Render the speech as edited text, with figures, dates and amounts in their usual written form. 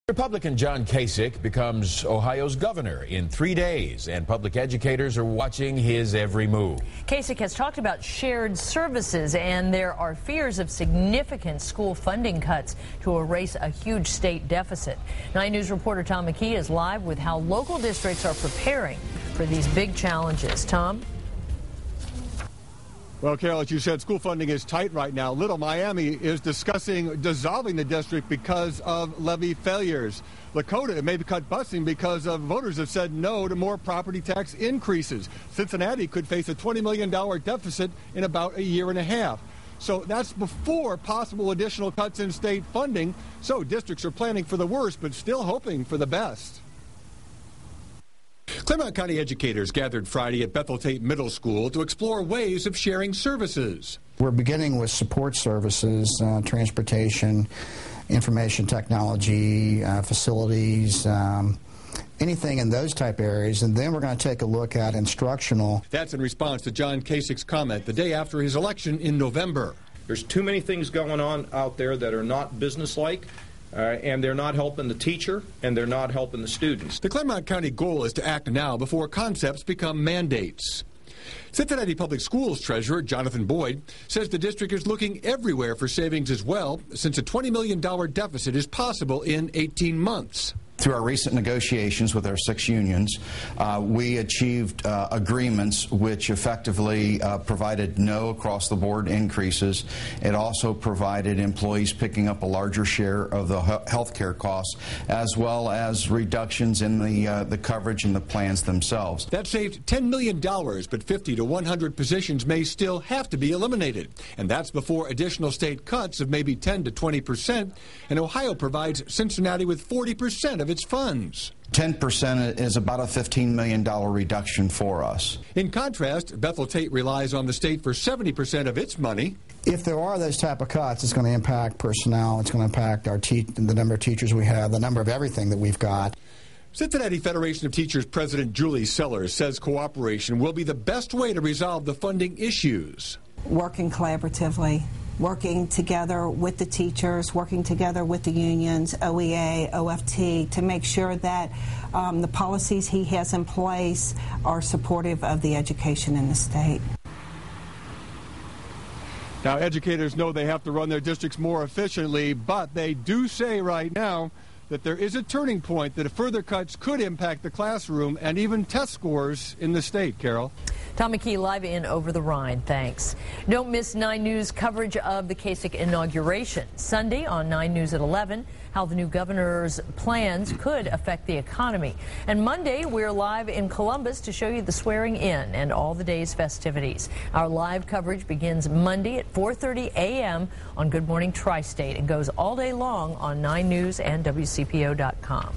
Republican John Kasich becomes Ohio's governor in 3 days, and public educators are watching his every move. Kasich has talked about shared services, and there are fears of significant school funding cuts to erase a huge state deficit. 9 News reporter Tom McKee is live with how local districts are preparing for these big challenges. Tom? Well, Carol, as you said, school funding is tight right now. Little Miami is discussing dissolving the district because of levy failures. Lakota may be cut busing because of voters have said no to more property tax increases. Cincinnati could face a $20 million deficit in about a year and a half. So that's before possible additional cuts in state funding. So districts are planning for the worst, but still hoping for the best. Claremont County educators gathered Friday at Bethel Tate Middle School to explore ways of sharing services. We're beginning with support services, transportation, information technology, facilities, anything in those type areas, and then we're going to take a look at instructional. That's in response to John Kasich's comment the day after his election in November. There's too many things going on out there that are not businesslike. And they're not helping the teacher, and they're not helping the students. The Claremont County goal is to act now before concepts become mandates. Cincinnati Public Schools Treasurer Jonathan Boyd says the district is looking everywhere for savings as well, since a $20 million deficit is possible in 18 months. Through our recent negotiations with our 6 unions, we achieved agreements which effectively provided no across-the-board increases. It also provided employees picking up a larger share of the health care costs, as well as reductions in the coverage and the plans themselves. That saved $10 million, but 50 to 100 positions may still have to be eliminated. And that's before additional state cuts of maybe 10 to 20%. And Ohio provides Cincinnati with 40% of its funds. 10% is about a $15 million reduction for us. In contrast, Bethel Tate relies on the state for 70% of its money. If there are those type of cuts, it's going to impact personnel, it's going to impact the number of teachers we have, the number of everything that we've got. Cincinnati Federation of Teachers President Julie Sellers says cooperation will be the best way to resolve the funding issues. Working collaboratively, working together with the teachers, working together with the unions, OEA, OFT, to make sure that the policies he has in place are supportive of the education in the state. Now, educators know they have to run their districts more efficiently, but they do say right now that there is a turning point, that further cuts could impact the classroom and even test scores in the state. Carol? Tom McKee live in Over the Rhine. Thanks. Don't miss 9 News coverage of the Kasich inauguration. Sunday on 9 News at 11, how the new governor's plans could affect the economy. And Monday, we're live in Columbus to show you the swearing in and all the day's festivities. Our live coverage begins Monday at 4:30 a.m. on Good Morning Tri-State and goes all day long on 9 News and WCPO.com.